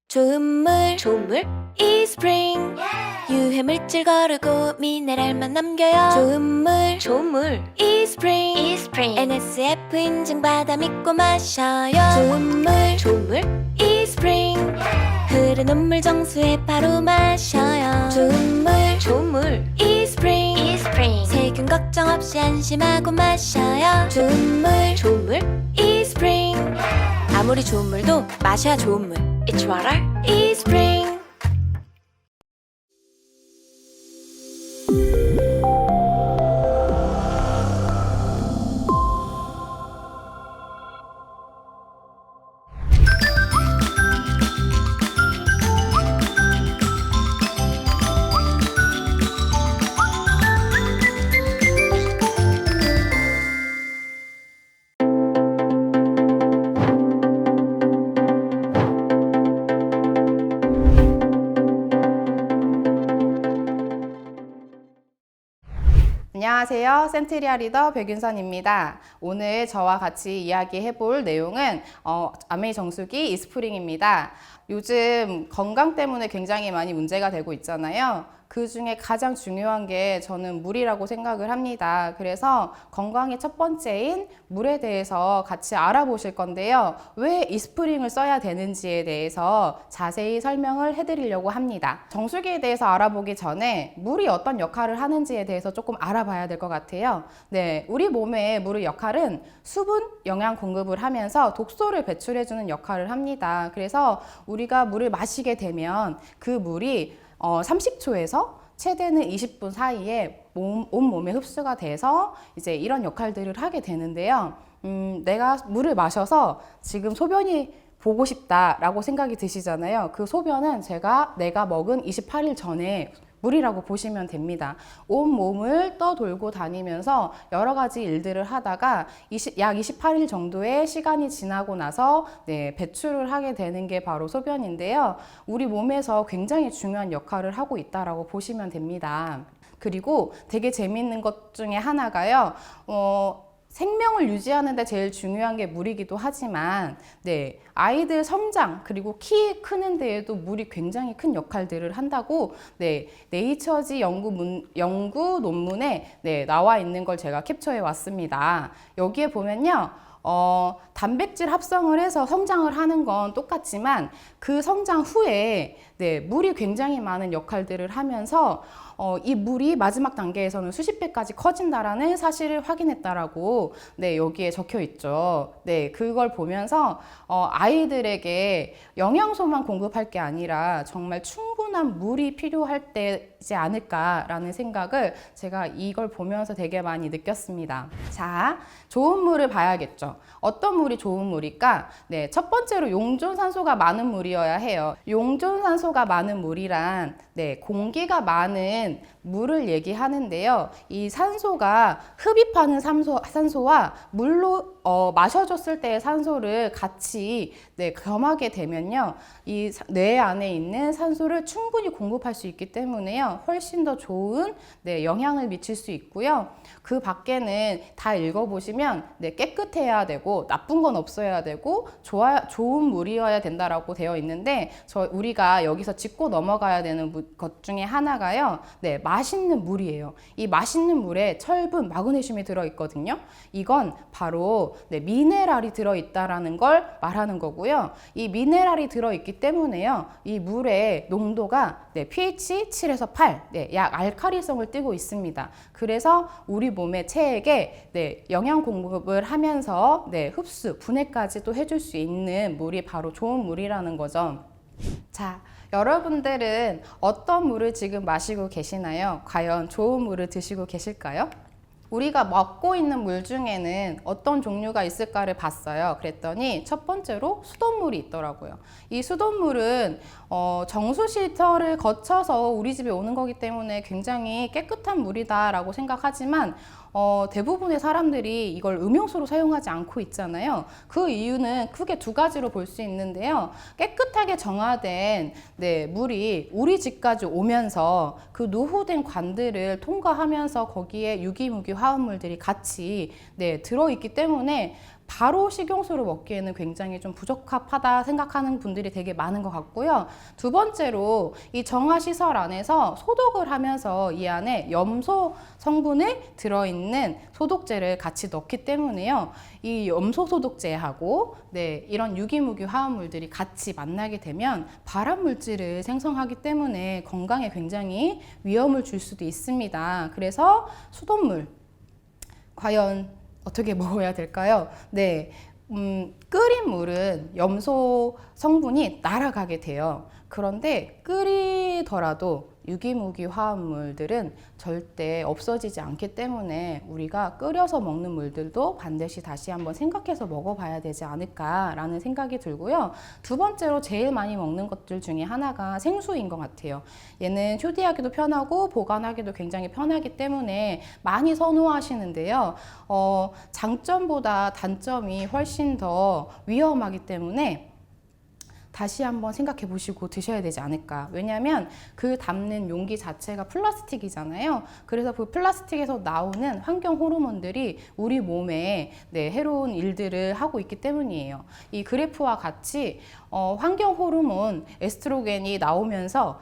좋은 물 이스프링 유해물질 거르고 미네랄만 남겨요. 좋은 물 이스프링 NSF 인증받아 믿고 마셔요. 좋은 물 이스프링 흐르는 물 정수에 바로 마셔요. 좋은 물 이스프링 세균 걱정 없이 안심하고 마셔요. 좋은 물 이스프링 아무리 좋은 물도 마셔야 좋은 물. It's water, eSpring. 안녕하세요. 센트리아 리더 백윤선입니다. 오늘 저와 같이 이야기해볼 내용은 아메이 정수기 이스프링입니다. 요즘 건강 때문에 굉장히 많이 문제가 되고 있잖아요. 그 중에 가장 중요한 게 저는 물이라고 생각을 합니다. 그래서 건강의 첫 번째인 물에 대해서 같이 알아보실 건데요. 왜 이스프링을 써야 되는지에 대해서 자세히 설명을 해드리려고 합니다. 정수기에 대해서 알아보기 전에 물이 어떤 역할을 하는지에 대해서 조금 알아봐야 될 것 같아요. 네, 우리 몸의 물의 역할은 수분, 영양 공급을 하면서 독소를 배출해주는 역할을 합니다. 그래서 우리가 물을 마시게 되면 그 물이 30초에서 최대는 20분 사이에 온몸에 흡수가 돼서 이제 이런 역할들을 하게 되는데요. 내가 물을 마셔서 지금 소변이 보고 싶다라고 생각이 드시잖아요. 그 소변은 내가 먹은 28일 전에 물이라고 보시면 됩니다. 온 몸을 떠돌고 다니면서 여러 가지 일들을 하다가 약 28일 정도의 시간이 지나고 나서 배출을 하게 되는 게 바로 소변인데요. 우리 몸에서 굉장히 중요한 역할을 하고 있다고 보시면 됩니다. 그리고 되게 재밌는 것 중에 하나가요. 생명을 유지하는 데 제일 중요한 게 물이기도 하지만 아이들 성장 그리고 키 크는 데에도 물이 굉장히 큰 역할들을 한다고 네이처지 연구 논문에 나와 있는 걸 제가 캡처해 왔습니다. 여기에 보면요. 단백질 합성을 해서 성장을 하는 건 똑같지만 그 성장 후에 물이 굉장히 많은 역할들을 하면서 이 물이 마지막 단계에서는 수십 배까지 커진다라는 사실을 확인했다라고 여기에 적혀 있죠. 그걸 보면서 아이들에게 영양소만 공급할 게 아니라 정말 충분한 물이 필요할 때이지 않을까라는 생각을 제가 이걸 보면서 되게 많이 느꼈습니다. 자, 좋은 물을 봐야겠죠. 어떤 물이 좋은 물일까? 첫 번째로 용존산소가 많은 물이어야 해요. 용존산소가 많은 물이란 공기가 많은 물을 얘기하는데요. 이 산소가 흡입하는 산소와 물로 마셔줬을 때의 산소를 같이 겸하게 되면요. 이 뇌 안에 있는 산소를 충분히 공급할 수 있기 때문에요. 훨씬 더 좋은 영향을 미칠 수 있고요. 그 밖에는 다 읽어보시면 깨끗해야 되고 나쁜 건 없어야 되고 좋은 물이어야 된다라고 되어 있는데 우리가 여기서 짚고 넘어가야 되는 것 중에 하나가요. 맛있는 물이에요. 이 맛있는 물에 철분, 마그네슘이 들어있거든요. 이건 바로 미네랄이 들어있다라는 걸 말하는 거고요. 이 미네랄이 들어있기 때문에요. 이 물의 농도가 pH 7에서 8, 약 알칼리성을 띠고 있습니다. 그래서 우리 몸의 체액에 영양 공급을 하면서 흡수, 분해까지도 해줄 수 있는 물이 바로 좋은 물이라는 거죠. 자, 여러분들은 어떤 물을 지금 마시고 계시나요? 과연 좋은 물을 드시고 계실까요? 우리가 먹고 있는 물 중에는 어떤 종류가 있을까를 봤어요. 그랬더니 첫 번째로 수돗물이 있더라고요. 이 수돗물은 정수 실터를 거쳐서 우리 집에 오는 거기 때문에 굉장히 깨끗한 물이다라고 생각하지만 대부분의 사람들이 이걸 음용수로 사용하지 않고 있잖아요. 그 이유는 크게 두 가지로 볼 수 있는데요. 깨끗하게 정화된 물이 우리 집까지 오면서 그 노후된 관들을 통과하면서 거기에 유기무기 화합물들이 같이 들어있기 때문에 바로 식용수로 먹기에는 굉장히 좀 부적합하다 생각하는 분들이 되게 많은 것 같고요. 두 번째로 이 정화시설 안에서 소독을 하면서 이 안에 염소 성분이 들어있는 소독제를 같이 넣기 때문에요. 이 염소 소독제하고 이런 유기무기 화합물들이 같이 만나게 되면 발암 물질을 생성하기 때문에 건강에 굉장히 위험을 줄 수도 있습니다. 그래서 수돗물 과연 어떻게 먹어야 될까요? 끓인 물은 염소 성분이 날아가게 돼요. 그런데 끓이더라도 유기무기 화합물들은 절대 없어지지 않기 때문에 우리가 끓여서 먹는 물들도 반드시 다시 한번 생각해서 먹어봐야 되지 않을까라는 생각이 들고요. 두 번째로 제일 많이 먹는 것들 중에 하나가 생수인 것 같아요. 얘는 휴대하기도 편하고 보관하기도 굉장히 편하기 때문에 많이 선호하시는데요. 장점보다 단점이 훨씬 더 위험하기 때문에 다시 한번 생각해 보시고 드셔야 되지 않을까. 왜냐하면 그 담는 용기 자체가 플라스틱이잖아요. 그래서 그 플라스틱에서 나오는 환경 호르몬들이 우리 몸에 해로운 일들을 하고 있기 때문이에요. 이 그래프와 같이 환경 호르몬 에스트로겐이 나오면서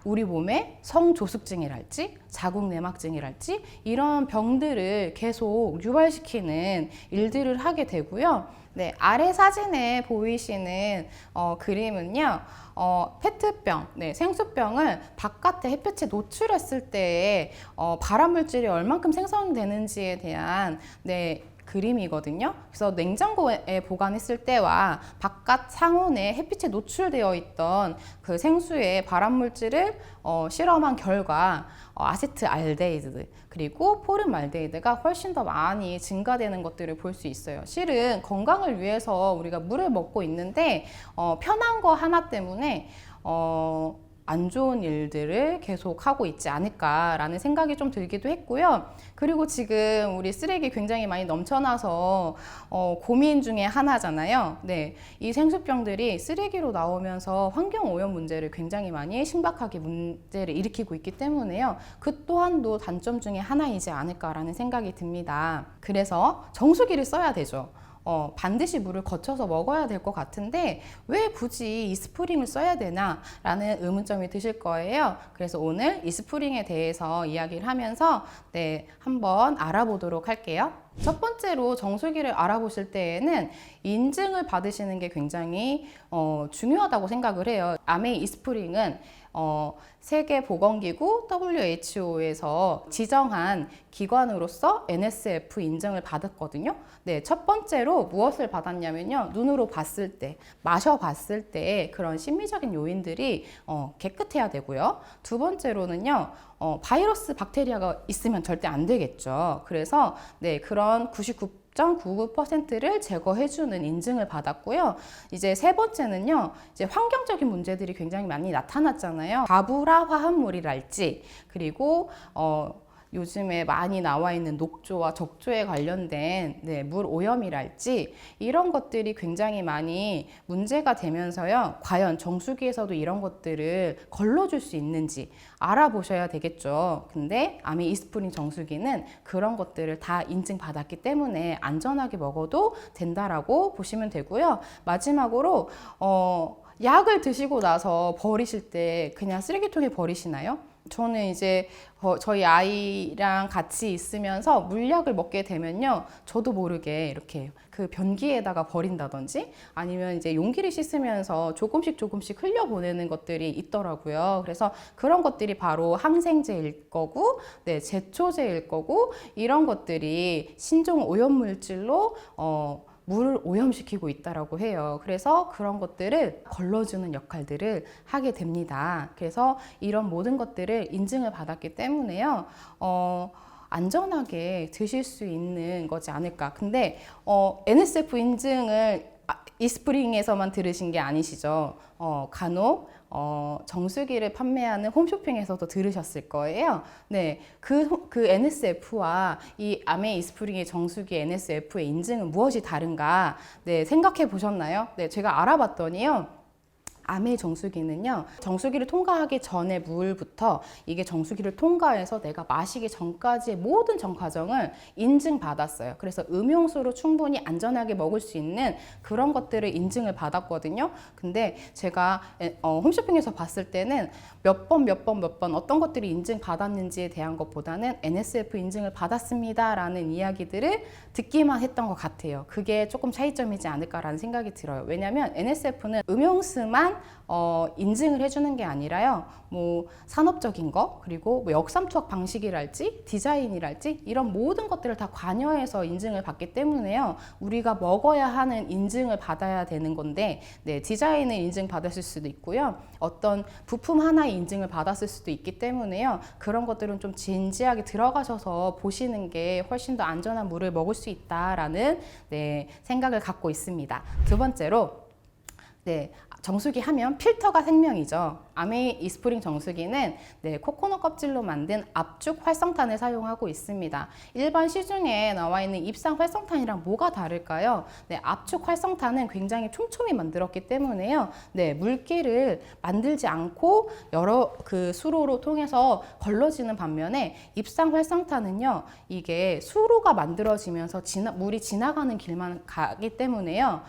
우리 몸에 성조숙증이랄지 자궁내막증이랄지 이런 병들을 계속 유발시키는 일들을 하게 되고요. 아래 사진에 보이시는 그림은요, 페트병, 생수병을 바깥에 햇볕에 노출했을 때 발암물질이 얼만큼 생성되는지에 대한 그림이거든요. 그래서 냉장고에 보관했을 때와 바깥 상온에 햇빛에 노출되어 있던 그 생수의 발암물질을 실험한 결과 아세트알데히드 그리고 포름알데히드가 훨씬 더 많이 증가되는 것들을 볼 수 있어요. 실은 건강을 위해서 우리가 물을 먹고 있는데 편한 거 하나 때문에 안 좋은 일들을 계속 하고 있지 않을까라는 생각이 좀 들기도 했고요. 그리고 지금 우리 쓰레기 굉장히 많이 넘쳐나서 고민 중에 하나잖아요. 이 생수병들이 쓰레기로 나오면서 환경오염 문제를 굉장히 많이 심각하게 문제를 일으키고 있기 때문에요. 그 또한도 단점 중에 하나이지 않을까라는 생각이 듭니다. 그래서 정수기를 써야 되죠. 반드시 물을 거쳐서 먹어야 될 것 같은데 왜 굳이 이 스프링을 써야 되나 라는 의문점이 드실 거예요. 그래서 오늘 이 스프링에 대해서 이야기를 하면서 한번 알아보도록 할게요. 첫 번째로 정수기를 알아보실 때에는 인증을 받으시는 게 굉장히 중요하다고 생각을 해요. 아메이 이스프링은 세계보건기구 WHO에서 지정한 기관으로서 NSF 인증을 받았거든요. 첫 번째로 무엇을 받았냐면요. 눈으로 봤을 때, 마셔봤을 때 그런 심미적인 요인들이 깨끗해야 되고요. 두 번째로는요. 바이러스, 박테리아가 있으면 절대 안 되겠죠. 그래서 그런 99.99%를 제거해주는 인증을 받았고요. 이제 세 번째는요, 이제 환경적인 문제들이 굉장히 많이 나타났잖아요. 가브라 화합물이랄지, 그리고 요즘에 많이 나와 있는 녹조와 적조에 관련된 물 오염이랄지 이런 것들이 굉장히 많이 문제가 되면서요. 과연 정수기에서도 이런 것들을 걸러줄 수 있는지 알아보셔야 되겠죠. 근데 아메 이스프링 정수기는 그런 것들을 다 인증받았기 때문에 안전하게 먹어도 된다라고 보시면 되고요. 마지막으로 약을 드시고 나서 버리실 때 그냥 쓰레기통에 버리시나요? 저는 이제 저희 아이랑 같이 있으면서 물약을 먹게 되면요, 저도 모르게 이렇게 그 변기에다가 버린다든지 아니면 이제 용기를 씻으면서 조금씩 흘려보내는 것들이 있더라고요. 그래서 그런 것들이 바로 항생제일 거고, 제초제일 거고, 이런 것들이 신종 오염물질로 물을 오염시키고 있다라고 해요. 그래서 그런 것들을 걸러주는 역할들을 하게 됩니다. 그래서 이런 모든 것들을 인증을 받았기 때문에요. 안전하게 드실 수 있는 거지 않을까. 근데 NSF 인증을 이스프링에서만 들으신 게 아니시죠. 간혹 정수기를 판매하는 홈쇼핑에서도 들으셨을 거예요. 그 NSF와 이 아메 이스프링의 정수기 NSF의 인증은 무엇이 다른가 생각해 보셨나요? 제가 알아봤더니요. 아메 정수기는요, 정수기를 통과하기 전에 물부터 이게 정수기를 통과해서 내가 마시기 전까지의 모든 전 과정을 인증받았어요. 그래서 음용수로 충분히 안전하게 먹을 수 있는 그런 것들을 인증을 받았거든요. 근데 제가 홈쇼핑에서 봤을 때는 몇 번 어떤 것들이 인증받았는지에 대한 것보다는 NSF 인증을 받았습니다 라는 이야기들을 듣기만 했던 것 같아요. 그게 조금 차이점이지 않을까라는 생각이 들어요. 왜냐하면 NSF는 음용수만 인증을 해주는 게 아니라요, 뭐 산업적인 거, 그리고 뭐 역삼투학 방식이랄지 디자인이랄지 이런 모든 것들을 다 관여해서 인증을 받기 때문에요, 우리가 먹어야 하는 인증을 받아야 되는 건데, 네, 디자인을 인증 받았을 수도 있고요, 어떤 부품 하나의 인증을 받았을 수도 있기 때문에요, 그런 것들은 좀 진지하게 들어가셔서 보시는 게 훨씬 더 안전한 물을 먹을 수 있다라는, 네, 생각을 갖고 있습니다. 두 번째로, 네, 정수기 하면 필터가 생명이죠. 아메 이스프링 정수기는, 네, 코코넛 껍질로 만든 압축 활성탄을 사용하고 있습니다. 일반 시중에 나와 있는 입상 활성탄이랑 뭐가 다를까요? 네, 압축 활성탄은 굉장히 촘촘히 만들었기 때문에요, 네, 물기를 만들지 않고 여러 그 수로로 통해서 걸러지는 반면에, 입상 활성탄은요, 이게 수로가 만들어지면서 물이 지나가는 길만 가기 때문에요,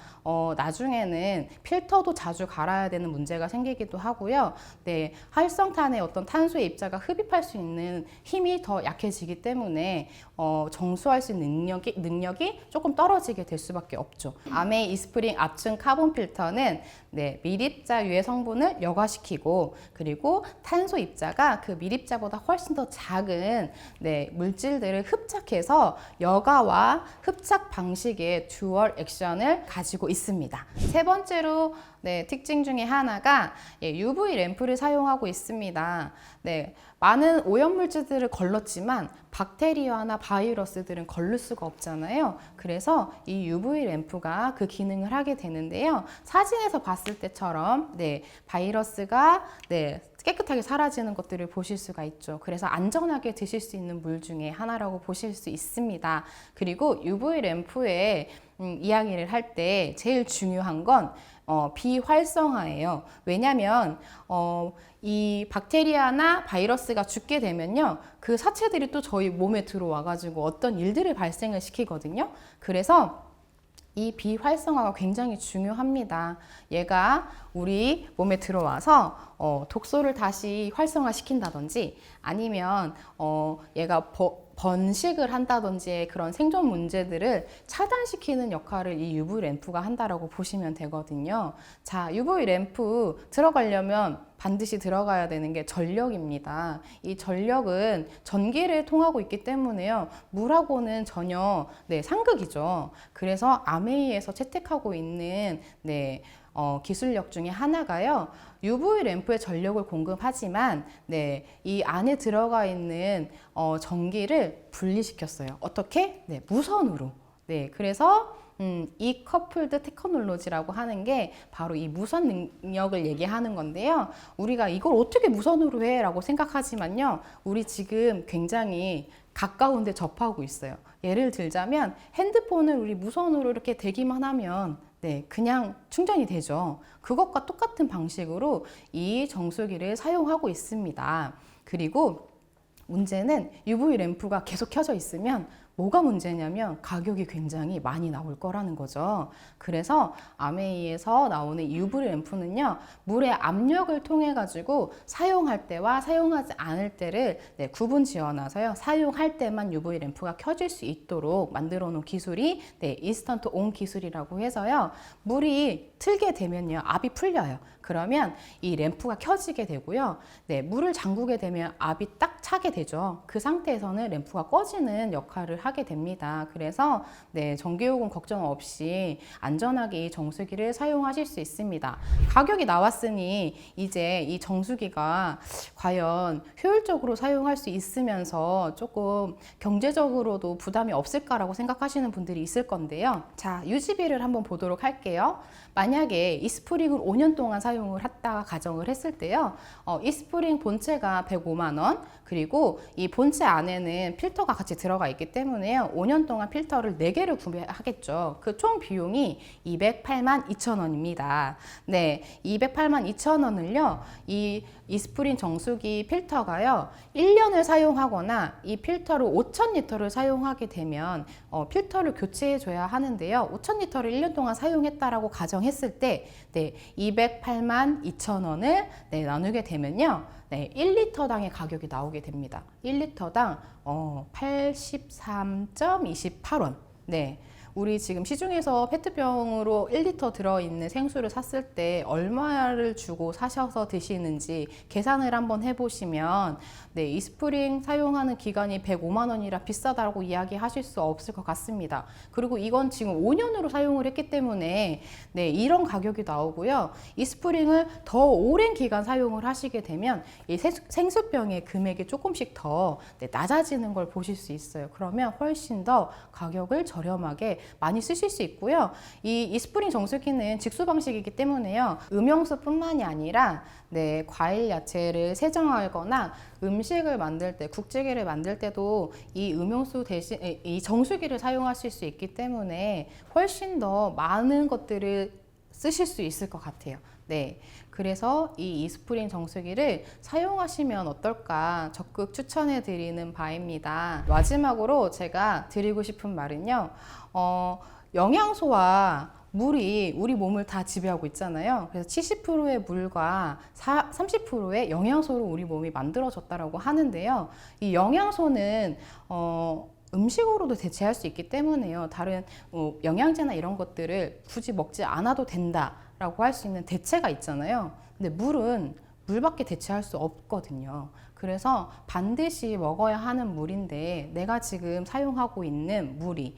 나중에는 필터도 자주 갈아야 되는 문제가 생기기도 하고요. 네, 활성탄의 어떤 탄소의 입자가 흡입할 수 있는 힘이 더 약해지기 때문에 정수할 수 있는 능력이 조금 떨어지게 될 수밖에 없죠. 아메 이스프링 압축 카본 필터는, 네, 밀입자 유해 성분을 여과시키고, 그리고 탄소 입자가 그 밀입자보다 훨씬 더 작은, 네, 물질들을 흡착해서 여과와 흡착 방식의 듀얼 액션을 가지고 있습니다. 세 번째로, 네, 특징 중에 하나가 UV 램프를 사용하고 있습니다. 네, 많은 오염물질들을 걸렀지만 박테리아나 바이러스들은 걸릴 수가 없잖아요. 그래서 이 UV 램프가 그 기능을 하게 되는데요, 사진에서 봤을 때처럼, 네, 바이러스가, 네, 깨끗하게 사라지는 것들을 보실 수가 있죠. 그래서 안전하게 드실 수 있는 물 중에 하나라고 보실 수 있습니다. 그리고 UV 램프의 이야기를 할 때 제일 중요한 건 비활성화예요. 왜냐면 이 박테리아나 바이러스가 죽게 되면요, 그 사체들이 또 저희 몸에 들어와 가지고 어떤 일들을 발생을 시키거든요. 그래서 이 비활성화가 굉장히 중요합니다. 얘가 우리 몸에 들어와서 독소를 다시 활성화시킨다든지, 아니면 얘가 번식을 한다든지 그런 생존 문제들을 차단시키는 역할을 이 UV 램프가 한다라고 보시면 되거든요. 자, UV 램프 들어가려면 반드시 들어가야 되는 게 전력입니다. 이 전력은 전기를 통하고 있기 때문에요, 물하고는 전혀, 네, 상극이죠. 그래서 아메이에서 채택하고 있는, 네, 기술력 중에 하나가요, UV 램프에 전력을 공급하지만, 네, 이 안에 들어가 있는 전기를 분리시켰어요. 어떻게? 네, 무선으로. 네, 그래서 이 커플드 테크놀로지라고 하는 게 바로 이 무선 능력을 얘기하는 건데요, 우리가 이걸 어떻게 무선으로 해? 라고 생각하지만요, 우리 지금 굉장히 가까운 데 접하고 있어요. 예를 들자면 핸드폰을 우리 무선으로 이렇게 대기만 하면, 네, 그냥 충전이 되죠. 그것과 똑같은 방식으로 이 정수기를 사용하고 있습니다. 그리고 문제는 UV 램프가 계속 켜져 있으면 뭐가 문제냐면 가격이 굉장히 많이 나올 거라는 거죠. 그래서 아메이에서 나오는 UV 램프는요, 물의 압력을 통해 가지고 사용할 때와 사용하지 않을 때를, 네, 구분 지어놔서요, 사용할 때만 UV 램프가 켜질 수 있도록 만들어 놓은 기술이, 네, 인스턴트 온 기술이라고 해서요, 물이 틀게 되면요, 압이 풀려요. 그러면 이 램프가 켜지게 되고요, 네, 물을 잠그게 되면 압이 딱 차게 되죠. 그 상태에서는 램프가 꺼지는 역할을 하게 됩니다. 그래서, 네, 전기요금 걱정 없이 안전하게 이 정수기를 사용하실 수 있습니다. 가격이 나왔으니 이제 이 정수기가 과연 효율적으로 사용할 수 있으면서 조금 경제적으로도 부담이 없을까라고 생각하시는 분들이 있을 건데요. 자, 유지비를 한번 보도록 할게요. 만약에 이스프링을 5년 동안 사용 사용을 했다가 가정을 했을 때요. 이스프링 본체가 105만 원, 그리고 이 본체 안에는 필터가 같이 들어가 있기 때문에요. 5년 동안 필터를 4개를 구매하겠죠. 그 총 비용이 208만 2천 원입니다. 네, 208만 2천 원을요. 이 이스프링 정수기 필터가요. 1년을 사용하거나 이 필터를 5,000리터를 사용하게 되면 필터를 교체해 줘야 하는데요. 5,000리터를 1년 동안 사용했다라고 가정했을 때 네, 208만 2천 원을 네, 나누게 되면요. 네, 1리터당의 가격이 나오게 됩니다. 1리터당 83.28원. 네. 우리 지금 시중에서 페트병으로 1리터 들어있는 생수를 샀을 때 얼마를 주고 사셔서 드시는지 계산을 한번 해보시면 네, 이스프링 사용하는 기간이 105만 원이라 비싸다고 이야기하실 수 없을 것 같습니다. 그리고 이건 지금 5년으로 사용을 했기 때문에 네, 이런 가격이 나오고요. 이스프링을 더 오랜 기간 사용을 하시게 되면 이 생수병의 금액이 조금씩 더 네, 낮아지는 걸 보실 수 있어요. 그러면 훨씬 더 가격을 저렴하게 많이 쓰실 수 있고요. 이 이스프링 정수기는 직수 방식이기 때문에요. 음용수뿐만이 아니라 네, 과일, 야채를 세정하거나 음식을 만들 때, 국찌개를 만들 때도 이 음용수 대신 이 정수기를 사용하실 수 있기 때문에 훨씬 더 많은 것들을 쓰실 수 있을 것 같아요. 네, 그래서 이 이스프링 정수기를 사용하시면 어떨까 적극 추천해 드리는 바입니다. 마지막으로 제가 드리고 싶은 말은요. 영양소와 물이 우리 몸을 다 지배하고 있잖아요. 그래서 70%의 물과 30%의 영양소로 우리 몸이 만들어졌다라고 하는데요. 이 영양소는 음식으로도 대체할 수 있기 때문에요. 다른 영양제나 이런 것들을 굳이 먹지 않아도 된다라고 할 수 있는 대체가 있잖아요. 근데 물은 물밖에 대체할 수 없거든요. 그래서 반드시 먹어야 하는 물인데 내가 지금 사용하고 있는 물이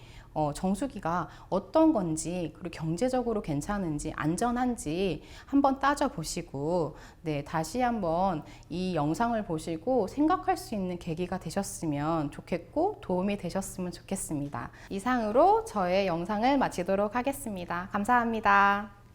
정수기가 어떤 건지, 그리고 경제적으로 괜찮은지, 안전한지 한번 따져보시고 네, 다시 한번 이 영상을 보시고 생각할 수 있는 계기가 되셨으면 좋겠고 도움이 되셨으면 좋겠습니다. 이상으로 저의 영상을 마치도록 하겠습니다. 감사합니다.